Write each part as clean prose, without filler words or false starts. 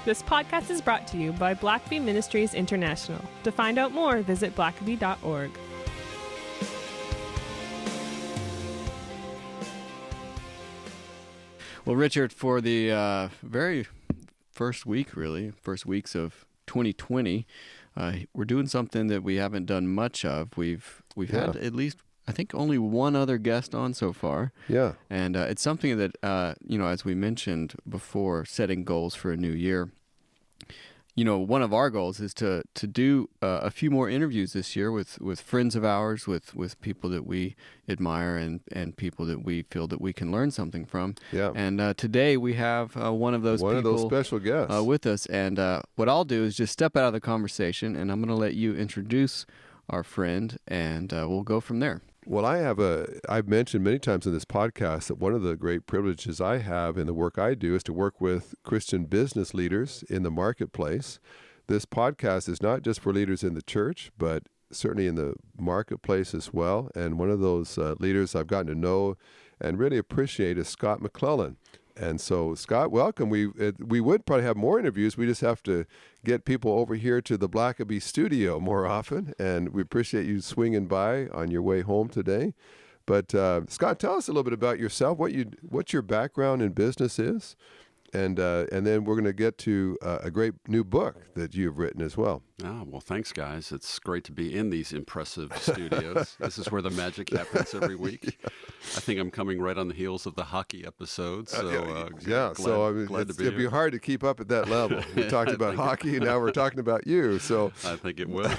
This podcast is brought to you by Blackaby Ministries International. To find out more, visit blackaby.org. Well, Richard, for the very first weeks of 2020, we're doing something that we haven't done much of. We've had at least, I think, only one other guest on so far. Yeah. And it's something that, as we mentioned before, setting goals for a new year. One of our goals is to do a few more interviews this year with friends of ours, with people that we admire and people that we feel that we can learn something from. Yeah. And today we have one of those special guests with us. And what I'll do is just step out of the conversation, and I'm going to let you introduce our friend, and we'll go from there. Well, I've mentioned many times in this podcast that one of the great privileges I have in the work I do is to work with Christian business leaders in the marketplace. This podcast is not just for leaders in the church, but certainly in the marketplace as well. And one of those leaders I've gotten to know and really appreciate is Scott MacLellan. And so, Scott, welcome. We would probably have more interviews. We just have to get people over here to the Blackaby studio more often, and we appreciate you swinging by on your way home today. But Scott, tell us a little bit about yourself, what your background in business is, and then we're going to get to a great new book that you've written as well. Well, thanks, guys. It's great to be in these impressive studios. This is where the magic happens every week. I think I'm coming right on the heels of the hockey episode. So, glad to be here. It'd be hard to keep up at that level. We talked about hockey, and now we're talking about you. So I think it will.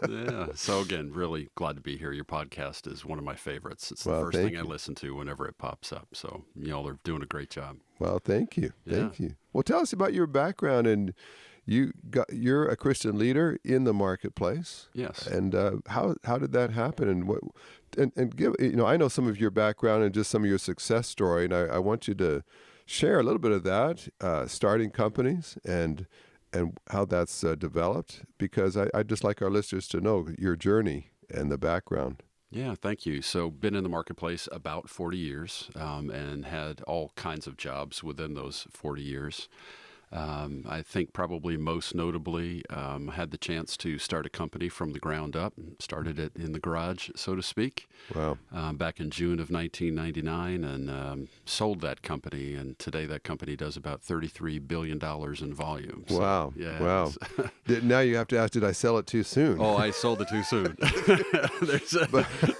Yeah. So again, really glad to be here. Your podcast is one of my favorites. It's the first thing I listen to whenever it pops up. So y'all are doing a great job. Well, thank you. Thank you. Well, tell us about your background, and you're a Christian leader in the marketplace. Yes. And how did that happen? And what and give I know some of your background and just some of your success story, and I want you to share a little bit of that, starting companies and how that's developed, because I'd just like our listeners to know your journey and the background. Yeah, thank you. So been in the marketplace about 40 years and had all kinds of jobs within those 40 years. I think probably most notably had the chance to start a company from the ground up, started it in the garage, so to speak. Wow. Back in June of 1999, and sold that company. And today that company does about $33 billion in volume. So, wow. Yeah, wow. Now you have to ask, did I sell it too soon? Oh, I sold it too soon. There's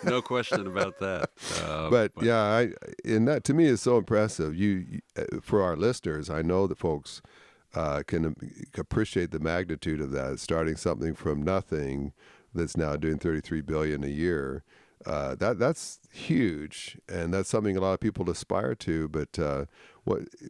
no question about that. And that to me is so impressive. You, for our listeners, I know that folks can appreciate the magnitude of that. Starting something from nothing that's now doing $33 billion a year. That's huge, and that's something a lot of people aspire to. But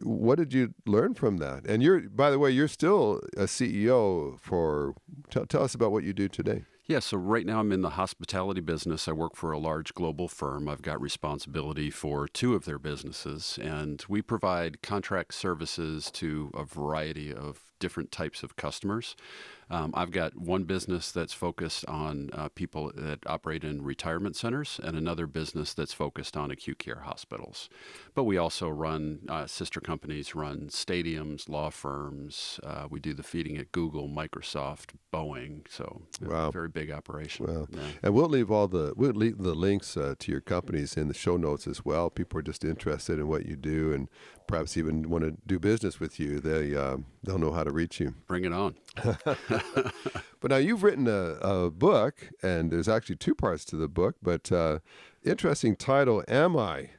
what did you learn from that? And by the way, you're still a CEO for. Tell us about what you do today. Yeah, so right now I'm in the hospitality business. I work for a large global firm. I've got responsibility for 2 of their businesses, and we provide contract services to a variety of different types of customers. I've got one business that's focused on people that operate in retirement centers, and another business that's focused on acute care hospitals. But we also run, sister companies run stadiums, law firms. We do the feeding at Google, Microsoft, Boeing. So wow. Very big operation. Wow. Yeah. And we'll leave the links to your companies in the show notes as well. People are just interested in what you do and perhaps even want to do business with you. They'll know how to reach you. Bring it on. But now you've written a book, and there's actually 2 parts to the book, but interesting title, Am I?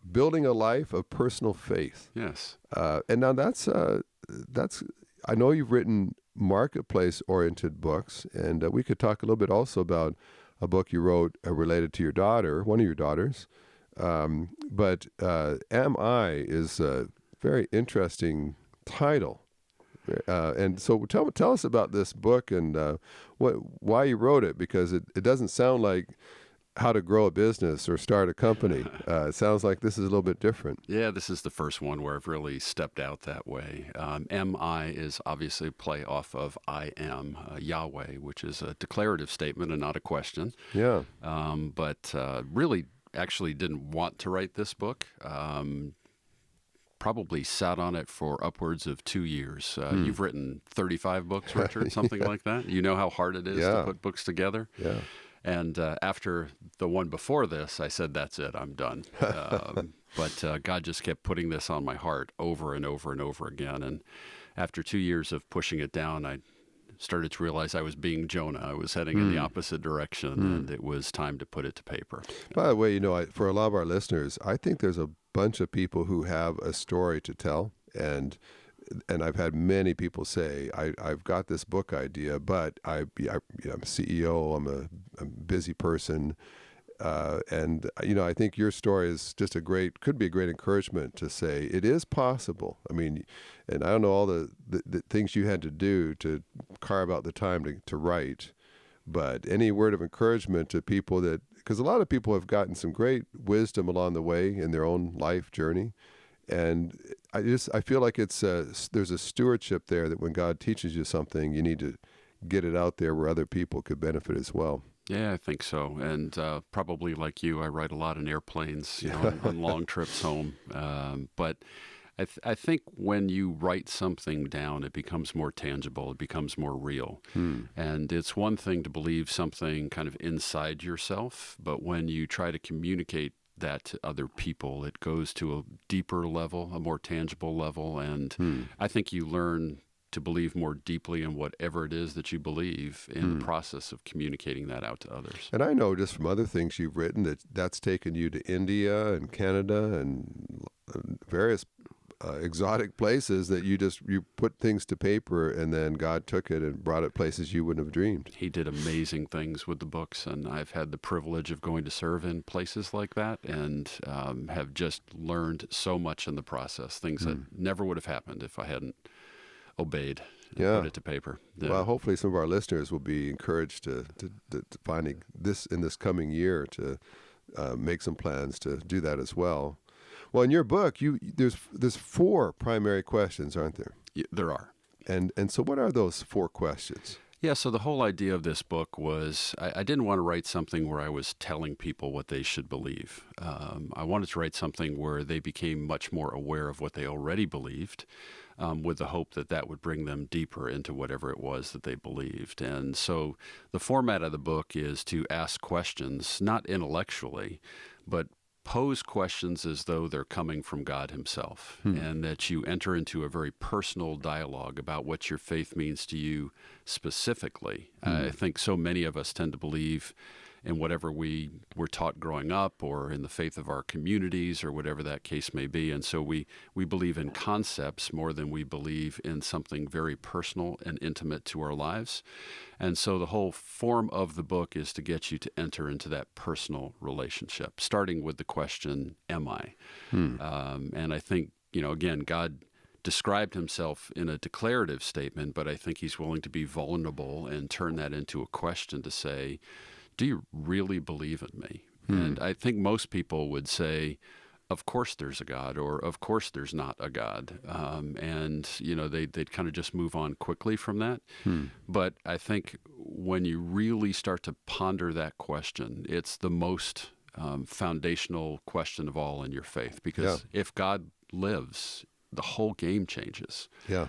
Building a Life of Personal Faith. Yes. And now that's I know you've written marketplace-oriented books, and we could talk a little bit also about a book you wrote related to your daughter, one of your daughters. But Am I is a very interesting title. And so tell us about this book and why you wrote it, because it doesn't sound like how to grow a business or start a company. It sounds like this is a little bit different. Yeah, this is the first one where I've really stepped out that way. MI is obviously a play off of I am, Yahweh, which is a declarative statement and not a question. Yeah. But really actually didn't want to write this book. probably sat on it for upwards of 2 years. You've written 35 books, Richard, something like that. You know how hard it is to put books together. Yeah. And after the one before this, I said, that's it, I'm done. But God just kept putting this on my heart over and over and over again. And after 2 years of pushing it down, I started to realize I was being Jonah. I was heading in the opposite direction, and it was time to put it to paper. By the way, for a lot of our listeners, I think there's a bunch of people who have a story to tell, and I've had many people say, I've got this book idea, but I'm a CEO, I'm a busy person, and I think your story is just could be a great encouragement to say it is possible. I mean, and I don't know all the things you had to do to carve out the time to write, but any word of encouragement to people because a lot of people have gotten some great wisdom along the way in their own life journey. And I feel like there's a stewardship there that when God teaches you something, you need to get it out there where other people could benefit as well. Yeah, I think so. And probably like you, I ride a lot in airplanes, on long trips home. But I think when you write something down, it becomes more tangible. It becomes more real. And it's one thing to believe something kind of inside yourself, but when you try to communicate that to other people, it goes to a deeper level, a more tangible level. And I think you learn to believe more deeply in whatever it is that you believe in the process of communicating that out to others. And I know just from other things you've written that's taken you to India and Canada and various exotic places that you put things to paper, and then God took it and brought it places you wouldn't have dreamed. He did amazing things with the books, and I've had the privilege of going to serve in places like that, and have just learned so much in the process, things that never would have happened if I hadn't obeyed and put it to paper. Yeah. Well, hopefully some of our listeners will be encouraged to finding this in this coming year to make some plans to do that as well. Well, in your book, there's 4 primary questions, aren't there? Yeah, there are. And so what are those 4 questions? Yeah, so the whole idea of this book was I didn't want to write something where I was telling people what they should believe. I wanted to write something where they became much more aware of what they already believed, with the hope that would bring them deeper into whatever it was that they believed. And so the format of the book is to ask questions, not intellectually, but pose questions as though they're coming from God himself, and that you enter into a very personal dialogue about what your faith means to you specifically. I think so many of us tend to believe in whatever we were taught growing up, or in the faith of our communities, or whatever that case may be. And so we believe in concepts more than we believe in something very personal and intimate to our lives. And so the whole form of the book is to get you to enter into that personal relationship, starting with the question, am I? And I think, again, God described himself in a declarative statement, but I think he's willing to be vulnerable and turn that into a question to say, do you really believe in me? And I think most people would say, of course there's a God, or of course there's not a God. And, they'd kind of just move on quickly from that. But I think when you really start to ponder that question, it's the most foundational question of all in your faith. Because if God lives, the whole game changes. Yeah.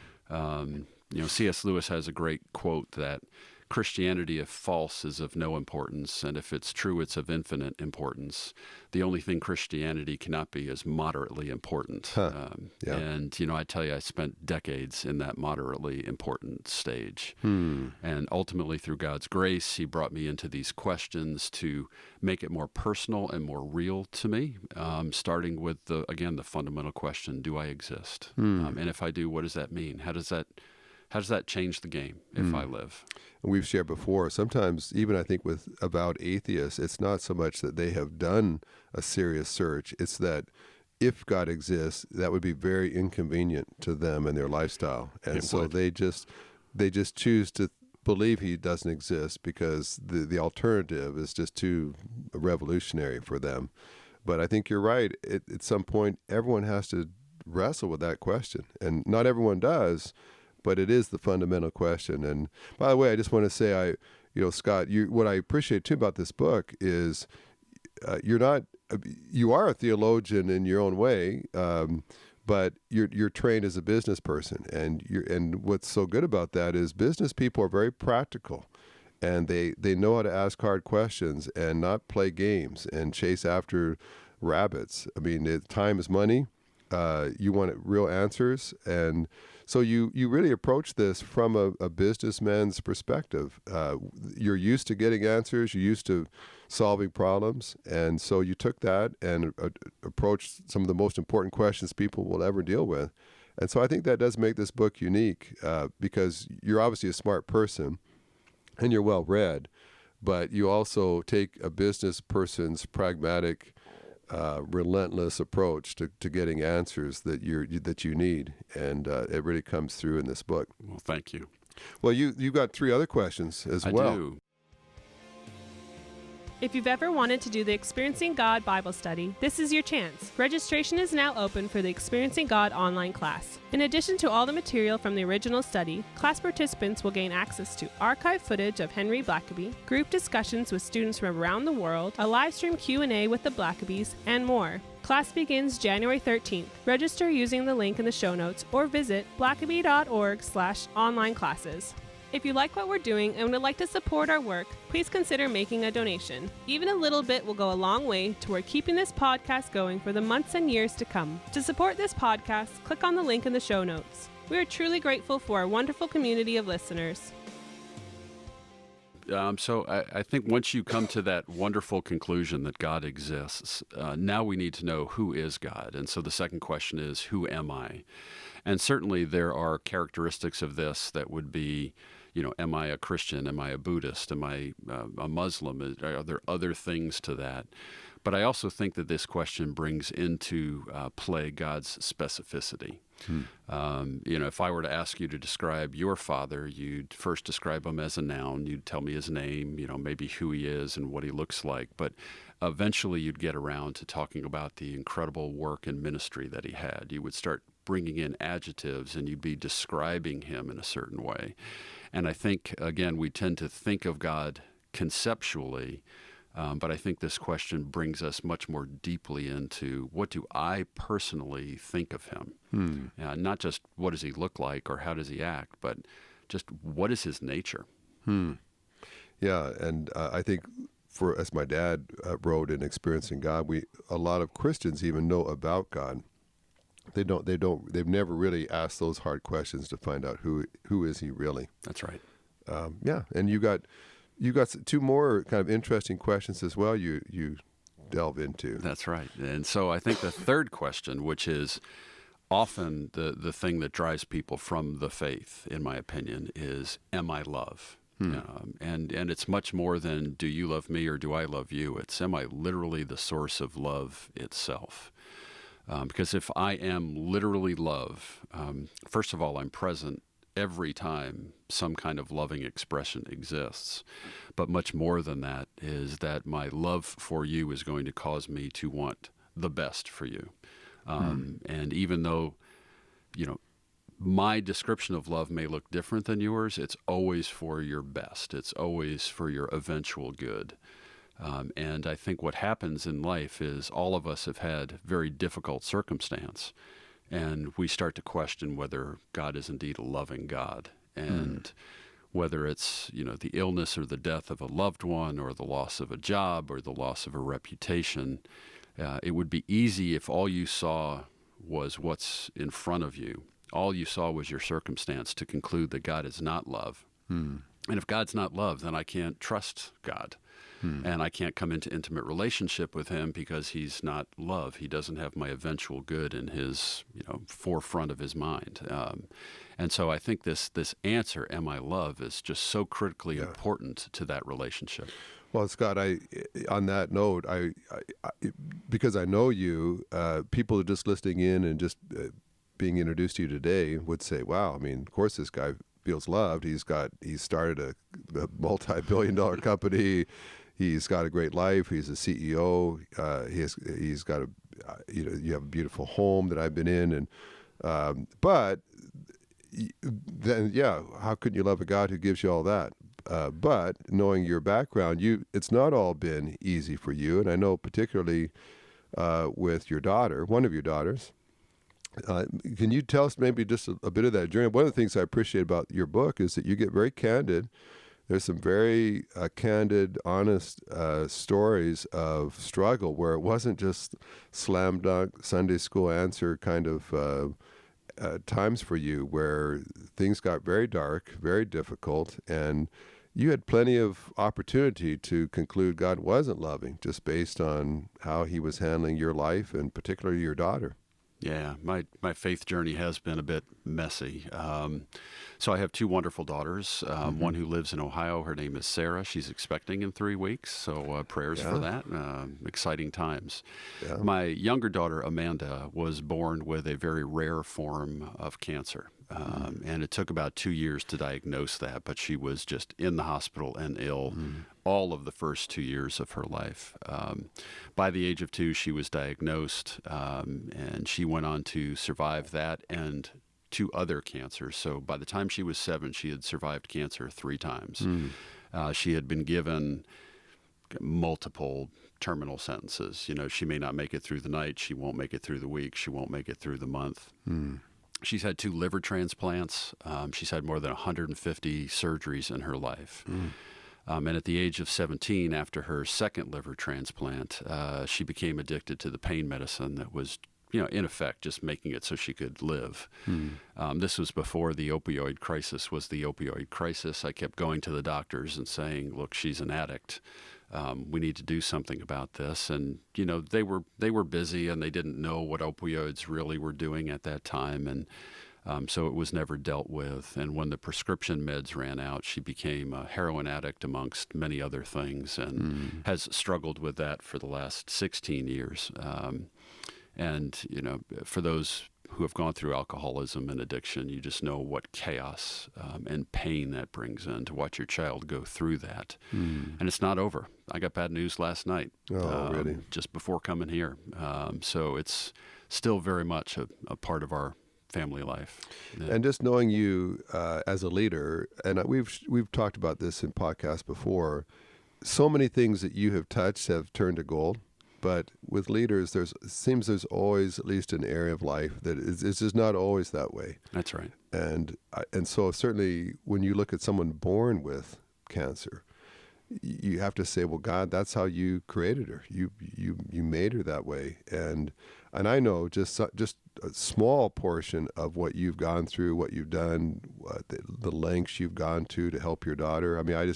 C.S. Lewis has a great quote that Christianity, if false, is of no importance, and if it's true, it's of infinite importance. The only thing Christianity cannot be is moderately important. And, I tell you, I spent decades in that moderately important stage. And ultimately, through God's grace, he brought me into these questions to make it more personal and more real to me, starting with, the fundamental question, do I exist? And if I do, what does that mean? How does that change the game if I live? And we've shared before, sometimes even I think with avowed atheists, it's not so much that they have done a serious search, it's that if God exists, that would be very inconvenient to them and their lifestyle. And so they just choose to believe he doesn't exist because the alternative is just too revolutionary for them. But I think you're right. At some point, everyone has to wrestle with that question. And not everyone does, but it is the fundamental question. And by the way, I just want to say, Scott, what I appreciate too about this book is you are a theologian in your own way, but you're trained as a business person, and what's so good about that is business people are very practical, and they know how to ask hard questions and not play games and chase after rabbits. I mean, time is money. You want real answers, and so you really approach this from a businessman's perspective. You're used to getting answers. You're used to solving problems, and so you took that and approached some of the most important questions people will ever deal with. And so I think that does make this book unique, because you're obviously a smart person and you're well read, but you also take a business person's pragmatic, relentless approach to getting answers that you need, and it really comes through in this book. Well, thank you. Well, you got 3 other questions as well. I do. If you've ever wanted to do the Experiencing God Bible study, this is your chance. Registration is now open for the Experiencing God online class. In addition to all the material from the original study, class participants will gain access to archive footage of Henry Blackaby, group discussions with students from around the world, a live stream Q&A with the Blackabys, and more. Class begins January 13th. Register using the link in the show notes or visit blackaby.org/online classes. If you like what we're doing and would like to support our work, please consider making a donation. Even a little bit will go a long way toward keeping this podcast going for the months and years to come. To support this podcast, click on the link in the show notes. We are truly grateful for our wonderful community of listeners. So I think once you come to that wonderful conclusion that God exists, now we need to know who is God. And so the second question is, who am I? And certainly there are characteristics of this that would be, am I a Christian? Am I a Buddhist? Am I a Muslim? Are there other things to that? But I also think that this question brings into play God's specificity. If I were to ask you to describe your father, you'd first describe him as a noun. You'd tell me his name, maybe who he is and what he looks like. But eventually you'd get around to talking about the incredible work and ministry that he had. You would start bringing in adjectives and you'd be describing him in a certain way. And I think, again, we tend to think of God conceptually, but I think this question brings us much more deeply into what do I personally think of him? Not just what does he look like or how does he act, but just what is his nature? Yeah, and I think as my dad wrote in Experiencing God, a lot of Christians even know about God. They've never really asked those hard questions to find out who is he really. That's right. And you got 2 more kind of interesting questions as well you delve into. That's right. And so I think the third question, which is often the thing that drives people from the faith, in my opinion, is, am I love? And it's much more than, do you love me or do I love you? It's, am I literally the source of love itself? Because if I am literally love, first of all, I'm present every time some kind of loving expression exists. But much more than that is that my love for you is going to cause me to want the best for you. And even though, my description of love may look different than yours, it's always for your best. It's always for your eventual good. And I think what happens in life is all of us have had very difficult circumstance, and we start to question whether God is indeed a loving God, and whether it's, the illness or the death of a loved one or the loss of a job or the loss of a reputation. It would be easy if all you saw was what's in front of you. All you saw was your circumstance to conclude that God is not love. And if God's not love, then I can't trust God. And I can't come into intimate relationship with him because he's not love. He doesn't have my eventual good in his, forefront of his mind. And so I think this answer, am I love, is just so critically important to that relationship. Well, Scott, on that note, because I know you, people just listening in and just being introduced to you today would say, wow, of course this guy feels loved. He's started a multi-billion-dollar company. He's got a great life. He's a CEO. He's got you have a beautiful home that I've been in, and but then how couldn't you love a God who gives you all that? But knowing your background, it's not all been easy for you, and I know particularly with your daughter, one of your daughters, Can you tell us maybe just a bit of that journey? One of the things I appreciate about your book is that you get very candid. There's some very candid, honest stories of struggle where it wasn't just slam dunk Sunday school answer kind of times for you, where things got very dark, very difficult, and you had plenty of opportunity to conclude God wasn't loving just based on how he was handling your life and particularly your daughter. Yeah, my faith journey has been a bit messy. So I have two wonderful daughters, one who lives in Ohio. Her name is Sarah. She's expecting in 3 weeks, so prayers for that. Exciting times. Yeah. My younger daughter, Amanda, was born with a very rare form of cancer. And it took about 2 years to diagnose that, but she was just in the hospital and ill all of the first 2 years of her life. By the age of 2, she was diagnosed, and she went on to survive that and 2 other cancers. So by the time she was 7, she had survived cancer 3 times. She had been given multiple terminal sentences. You know, she may not make it through the night, she won't make it through the week, she won't make it through the month. She's had 2 liver transplants. She's had more than 150 surgeries in her life. And at the age of 17, after her second liver transplant, she became addicted to the pain medicine that was, in effect, just making it so she could live. This was before the opioid crisis was the opioid crisis. I kept going to the doctors and saying, look, she's an addict. We need to do something about this. And, they were busy and they didn't know what opioids really were doing at that time. And so it was never dealt with. And when the prescription meds ran out, she became a heroin addict amongst many other things and has struggled with that for the last 16 years. And, for those who have gone through alcoholism and addiction, you just know what chaos and pain that brings in to watch your child go through that. And it's not over. I got bad news last night, really? just before coming here. So it's still very much a part of our family life. Yeah. And just knowing you as a leader, and we've talked about this in podcasts before, so many things that you have touched have turned to gold. But with leaders, it seems there's always at least an area of life that is just not always that way. That's right. And so certainly when you look at someone born with cancer, you have to say, well, God, that's how you created her. You made her that way. And I know just a small portion of what you've gone through, what you've done, the lengths you've gone to help your daughter. I mean,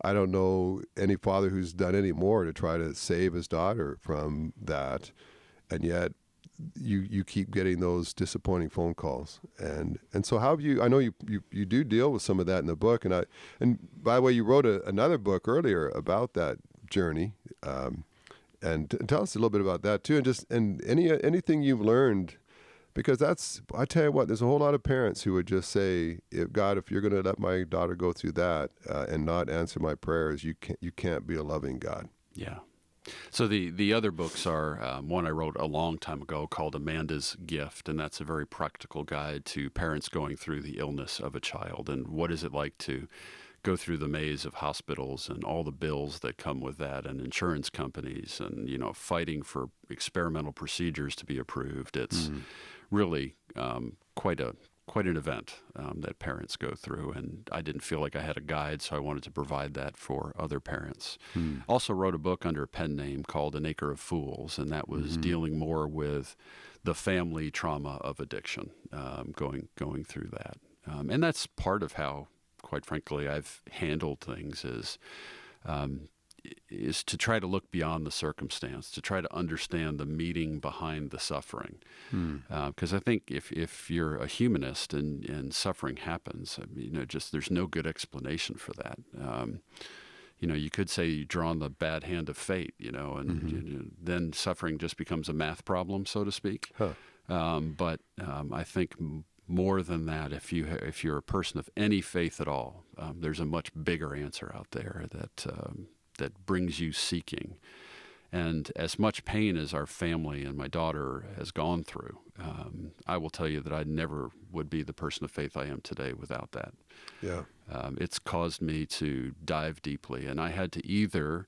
I don't know any father who's done any more to try to save his daughter from that. And yet you keep getting those disappointing phone calls. And so how have you, I know you do deal with some of that in the book. And by the way, you wrote another book earlier about that journey. And tell us a little bit about that too. And anything you've learned, because I tell you what, there's a whole lot of parents who would just say, if you're going to let my daughter go through that and not answer my prayers, you can't be a loving God. Yeah. So the other books are one I wrote a long time ago called Amanda's Gift, and that's a very practical guide to parents going through the illness of a child and what is it like to go through the maze of hospitals and all the bills that come with that and insurance companies and, fighting for experimental procedures to be approved. It's really quite an event that parents go through, and I didn't feel like I had a guide, so I wanted to provide that for other parents. Also wrote a book under a pen name called An Acre of Fools, and that was dealing more with the family trauma of addiction, going through that. And that's part of how, quite frankly, I've handled things is to try to look beyond the circumstance, to try to understand the meaning behind the suffering. Because I think if you're a humanist and suffering happens, there's no good explanation for that. You could say you draw on the bad hand of fate, and then suffering just becomes a math problem, so to speak. But I think more than that, if you're a person of any faith at all, there's a much bigger answer out there that brings you seeking. And as much pain as our family and my daughter has gone through, I will tell you that I never would be the person of faith I am today without that. Yeah. It's caused me to dive deeply, and I had to either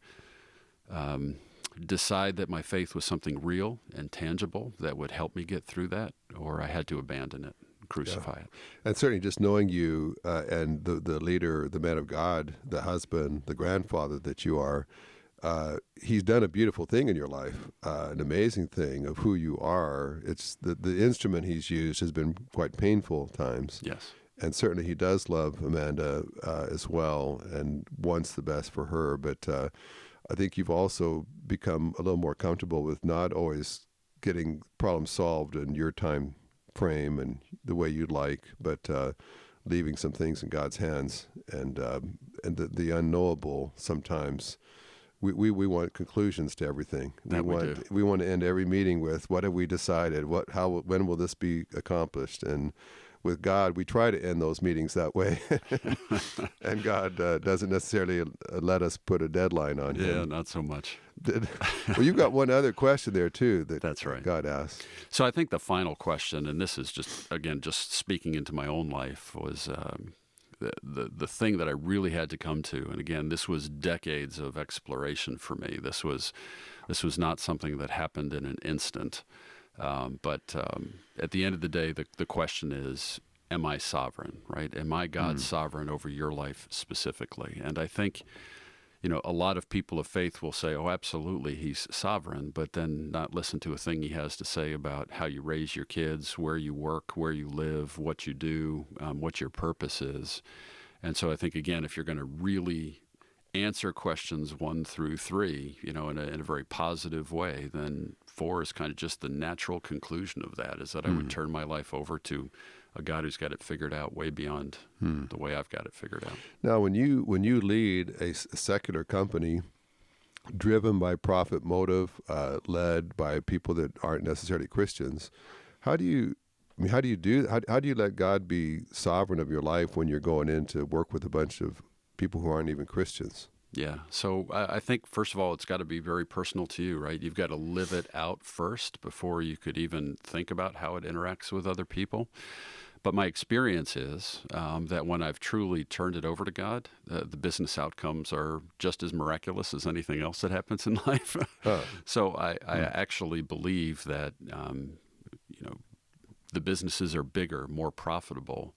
decide that my faith was something real and tangible that would help me get through that, or I had to abandon it, crucify it. And certainly just knowing you and the leader, the man of God, the husband, the grandfather that you are, he's done a beautiful thing in your life, an amazing thing of who you are. It's the instrument he's used has been quite painful times. Yes. And certainly he does love Amanda as well and wants the best for her. But I think you've also become a little more comfortable with not always getting problems solved in your time frame and the way you'd like, but leaving some things in God's hands. And the unknowable sometimes. We want conclusions to everything. We want to end every meeting with, what have we decided? When will this be accomplished? And with God, we try to end those meetings that way. And God doesn't necessarily let us put a deadline on him. Yeah, not so much. Well, you've got one other question there too That's right. God asked. So I think the final question, and this is just speaking into my own life, was the thing that I really had to come to. And again, this was decades of exploration for me. This was not something that happened in an instant. But at the end of the day, the question is, am I sovereign, right? Am I God sovereign over your life specifically? And I think, a lot of people of faith will say, oh, absolutely, he's sovereign, but then not listen to a thing he has to say about how you raise your kids, where you work, where you live, what you do, what your purpose is. And so I think, again, if you're going to really answer questions 1 through 3, in a very positive way, then 4 is kind of just the natural conclusion of that, is that I would turn my life over to a God who's got it figured out way beyond the way I've got it figured out. Now, when you lead a secular company driven by profit motive, led by people that aren't necessarily Christians, how do you let God be sovereign of your life when you're going in to work with a bunch of people who aren't even Christians? Yeah. So I think, first of all, it's got to be very personal to you, right? You've got to live it out first before you could even think about how it interacts with other people. But my experience is that when I've truly turned it over to God, the business outcomes are just as miraculous as anything else that happens in life. So I actually believe that, the businesses are bigger, more profitable,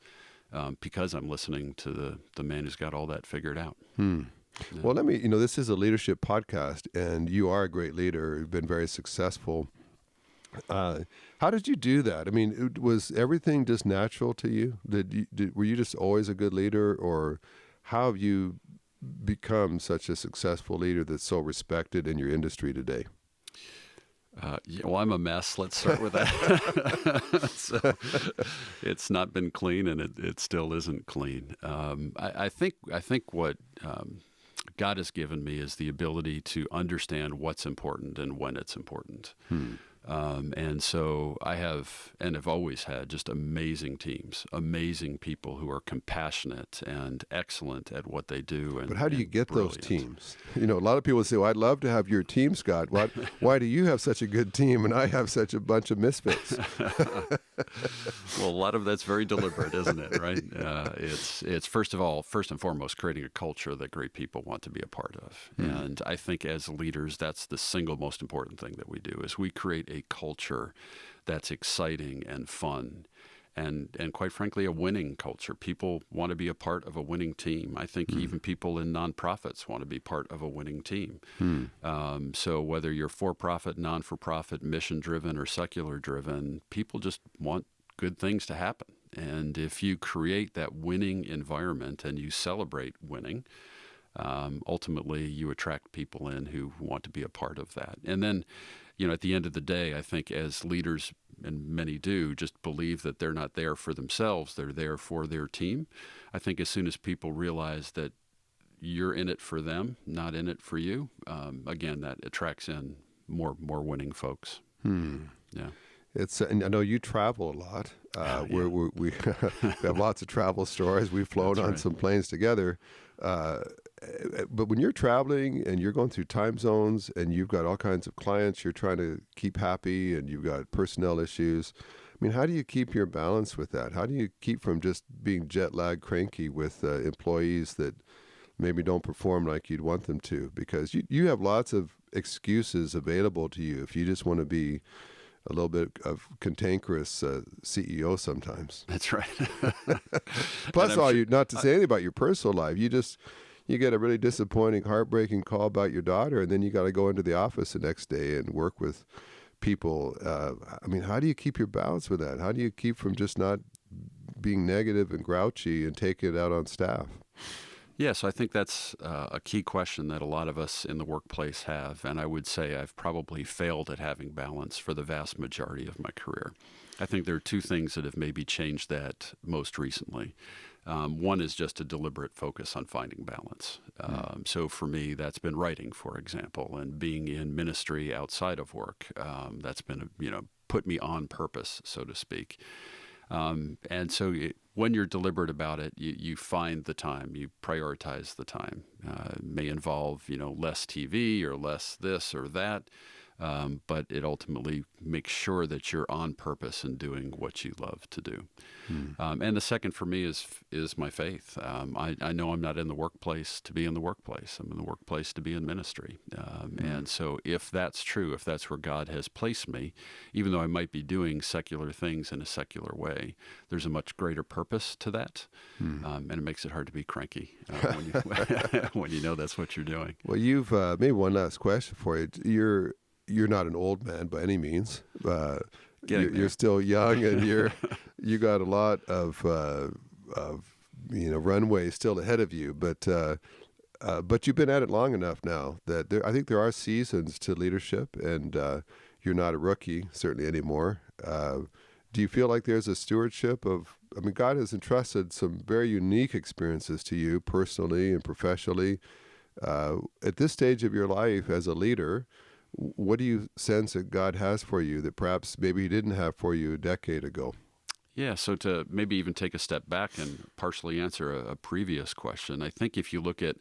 because I'm listening to the man who's got all that figured out. Yeah. Well, this is a leadership podcast, and you are a great leader. You've been very successful. How did you do that? I mean, was everything just natural to you? Were you just always a good leader, or how have you become such a successful leader that's so respected in your industry today? Well, I'm a mess. Let's start with that. So, it's not been clean, and it still isn't clean. I think what God has given me is the ability to understand what's important and when it's important. And so I have always had just amazing teams, amazing people who are compassionate and excellent at what they do. But how do you get those teams? A lot of people say, well, I'd love to have your team, Scott. Why do you have such a good team and I have such a bunch of misfits? Well, a lot of that's very deliberate, isn't it, right? It's first and foremost, creating a culture that great people want to be a part of. And I think as leaders, that's the single most important thing that we do, is we create a culture that's exciting and fun and quite frankly, a winning culture. People want to be a part of a winning team. I think even people in nonprofits want to be part of a winning team. So whether you're for-profit, non-for-profit, mission-driven, or secular-driven, people just want good things to happen. And if you create that winning environment and you celebrate winning, ultimately you attract people in who want to be a part of that. And then, at the end of the day, I think as leaders, and many do, just believe that they're not there for themselves, they're there for their team. I think as soon as people realize that you're in it for them, not in it for you, again, that attracts in more winning folks. Yeah. And I know you travel a lot. We have lots of travel stories. We've flown on some planes together. But when you're traveling and you're going through time zones and you've got all kinds of clients you're trying to keep happy and you've got personnel issues, I mean, how do you keep your balance with that? How do you keep from just being jet lag cranky with employees that maybe don't perform like you'd want them to? Because you have lots of excuses available to you if you just want to be a little bit of cantankerous CEO sometimes. That's right. Plus, not to say anything about your personal life, you get a really disappointing, heartbreaking call about your daughter, and then you got to go into the office the next day and work with people. I mean, how do you keep your balance with that? How do you keep from just not being negative and grouchy and take it out on staff? Yeah, so I think that's a key question that a lot of us in the workplace have, and I would say I've probably failed at having balance for the vast majority of my career. I think there are two things that have maybe changed that most recently. One is just a deliberate focus on finding balance. So for me, that's been writing, for example, and being in ministry outside of work. That's been, put me on purpose, so to speak. And so when you're deliberate about it, you find the time, you prioritize the time. It may involve, less TV or less this or that, but it ultimately makes sure that you're on purpose and doing what you love to do. And the second for me is my faith. I know I'm not in the workplace to be in the workplace. I'm in the workplace to be in ministry. And so if that's true, if that's where God has placed me, even though I might be doing secular things in a secular way, there's a much greater purpose to that. And it makes it hard to be cranky when you know that's what you're doing. Well, you've maybe one last question for you. You're not an old man by any means. You're still young, and you got a lot of runway still ahead of you. But you've been at it long enough now that I think there are seasons to leadership, and you're not a rookie certainly anymore. Do you feel like there's a stewardship of? I mean, God has entrusted some very unique experiences to you personally and professionally. At this stage of your life as a leader, what do you sense that God has for you that perhaps maybe He didn't have for you a decade ago? Yeah, so to maybe even take a step back and partially answer a previous question, I think if you look at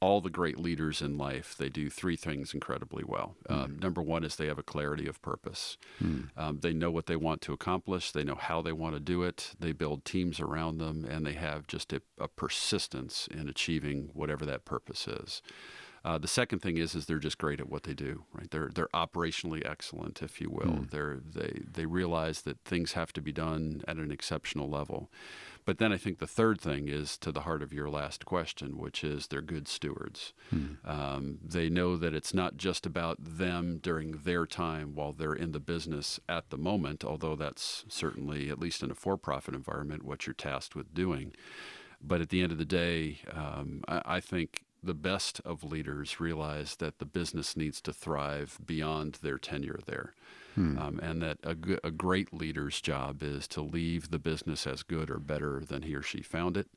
all the great leaders in life, they do three things incredibly well. Number one is they have a clarity of purpose. They know what they want to accomplish. They know how they want to do it. They build teams around them, and they have just a persistence in achieving whatever that purpose is. The second thing is they're just great at what they do, right? They're operationally excellent, if you will. They realize that things have to be done at an exceptional level. But then I think the third thing is to the heart of your last question, which is they're good stewards. They know that it's not just about them during their time while they're in the business at the moment, although that's certainly, at least in a for-profit environment, what you're tasked with doing. But at the end of the day, I think the best of leaders realize that the business needs to thrive beyond their tenure there. And that a great leader's job is to leave the business as good or better than he or she found it,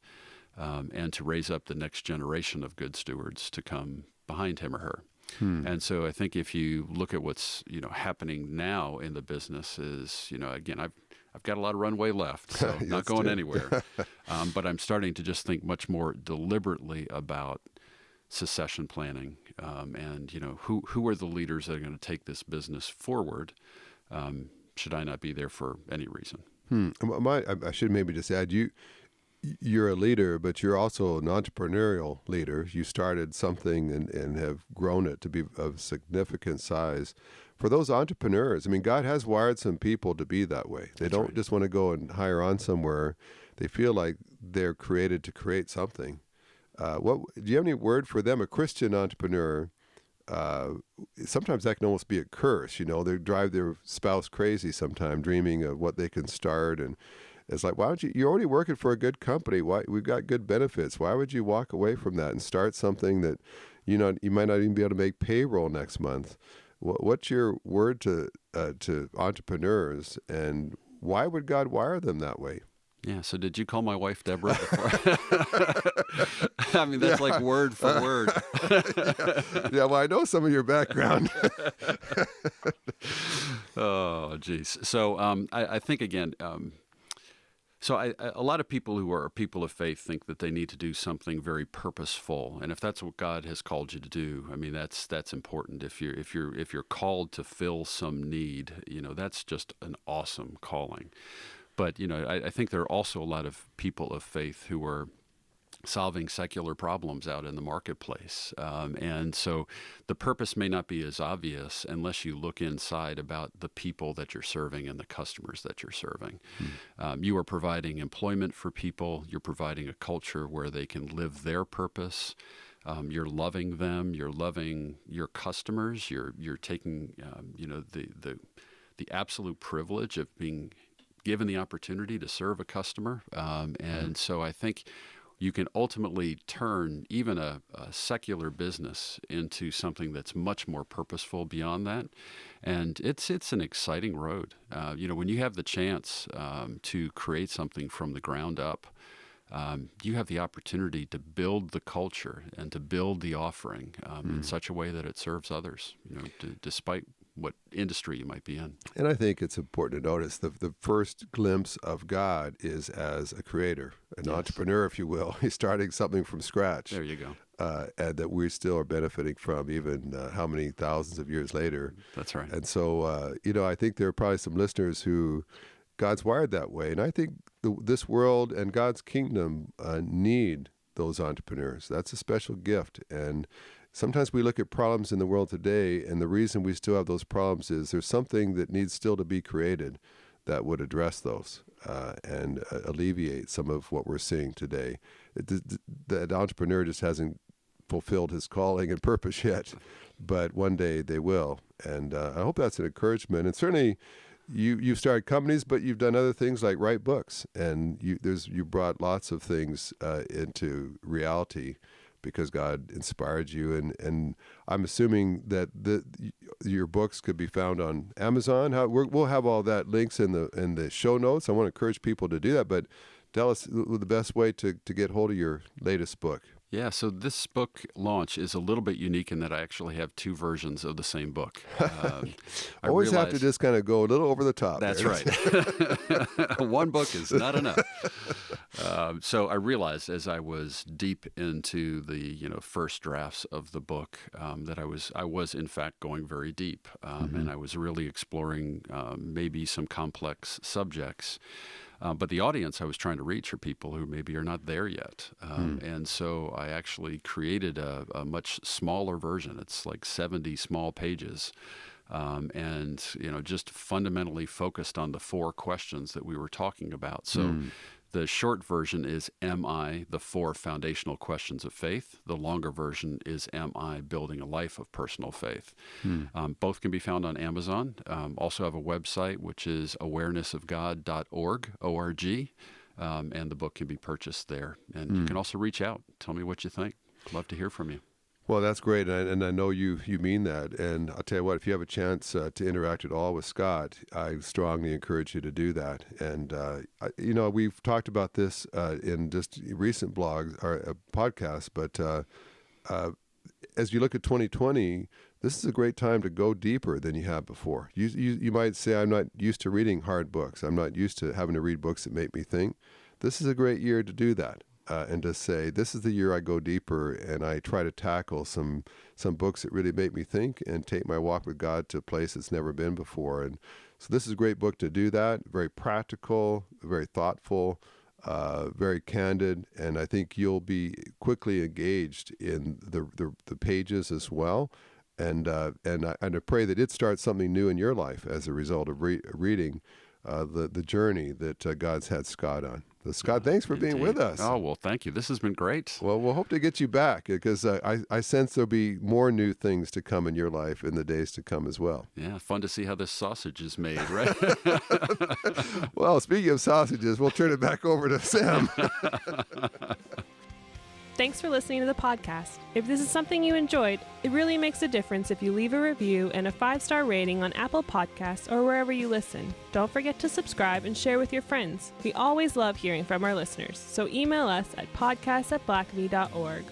and to raise up the next generation of good stewards to come behind him or her. And so I think if you look at what's happening now in the business is, again, I've got a lot of runway left, so I'm not going anywhere. But I'm starting to just think much more deliberately about succession planning, and who are the leaders that are going to take this business forward? Should I not be there for any reason? I should maybe just add, you're a leader, but you're also an entrepreneurial leader. You started something and have grown it to be of significant size. For those entrepreneurs, I mean, God has wired some people to be that way. They don't just want to go and hire on somewhere. They feel like they're created to create something. Do you have any word for them? A Christian entrepreneur, sometimes that can almost be a curse. They drive their spouse crazy sometimes, dreaming of what they can start. And it's like, why would you're already working for a good company. We've got good benefits. Why would you walk away from that and start something that, you might not even be able to make payroll next month? What's your word to entrepreneurs, and why would God wire them that way? Yeah, so did you call my wife Deborah before? I mean, that's like word for word. Yeah, well, I know some of your background. Oh, geez. So I think, again, a lot of people who are people of faith think that they need to do something very purposeful, and if that's what God has called you to do, I mean, that's important. If you're called to fill some need, that's just an awesome calling. But, I think there are also a lot of people of faith who are solving secular problems out in the marketplace. And so the purpose may not be as obvious unless you look inside about the people that you're serving and the customers that you're serving. You are providing employment for people. You're providing a culture where they can live their purpose. You're loving them. You're loving your customers. You're taking the absolute privilege of being given the opportunity to serve a customer. And so I think you can ultimately turn even a secular business into something that's much more purposeful beyond that. And it's an exciting road. When you have the chance to create something from the ground up, you have the opportunity to build the culture and to build the offering in such a way that it serves others, despite what industry you might be in. And I think it's important to notice the first glimpse of God is as a creator, an entrepreneur, if you will. He's starting something from scratch. There you go. And that we still are benefiting from even how many thousands of years later. That's right. And so, I think there are probably some listeners who God's wired that way. And I think this world and God's kingdom need those entrepreneurs. That's a special gift. And sometimes we look at problems in the world today, and the reason we still have those problems is there's something that needs still to be created that would address those and alleviate some of what we're seeing today. The entrepreneur just hasn't fulfilled his calling and purpose yet, but one day they will. And I hope that's an encouragement. And certainly you've started companies, but you've done other things like write books, and you brought lots of things into reality because God inspired you. And I'm assuming that your books could be found on Amazon. We'll have all that links in the show notes. I want to encourage people to do that, but tell us the best way to get hold of your latest book. Yeah, so this book launch is a little bit unique in that I actually have two versions of the same book. Always have to just kind of go a little over the top. That's right. One book is not enough. So I realized as I was deep into the first drafts of the book that I was in fact going very deep, and I was really exploring maybe some complex subjects. But the audience I was trying to reach are people who maybe are not there yet. And so I actually created a much smaller version. It's like 70 small pages. And just fundamentally focused on the 4 questions that we were talking about. So the short version is, am I the 4 foundational questions of faith? The longer version is, am I building a life of personal faith? Both can be found on Amazon. Also have a website, which is awarenessofgod.org, O-R-G, and the book can be purchased there. And you can also reach out. Tell me what you think. Love to hear from you. Well, that's great, and I know you mean that. And I'll tell you what, if you have a chance to interact at all with Scott, I strongly encourage you to do that. And we've talked about this in just recent blogs or podcasts, but as you look at 2020, this is a great time to go deeper than you have before. You might say, I'm not used to reading hard books. I'm not used to having to read books that make me think. This is a great year to do that. And to say, this is the year I go deeper and I try to tackle some books that really make me think and take my walk with God to a place it's never been before. And so this is a great book to do that. Very practical, very thoughtful, very candid. And I think you'll be quickly engaged in the pages as well. And I pray that it starts something new in your life as a result of reading the journey that God's had Scott on. So Scott, thanks for being with us. Oh, well, thank you. This has been great. Well, we'll hope to get you back because I sense there'll be more new things to come in your life in the days to come as well. Yeah, fun to see how this sausage is made, right? Well, speaking of sausages, we'll turn it back over to Sam. Thanks for listening to the podcast. If this is something you enjoyed, it really makes a difference if you leave a review and a 5-star rating on Apple Podcasts or wherever you listen. Don't forget to subscribe and share with your friends. We always love hearing from our listeners, so email us at podcast@blackaby.org.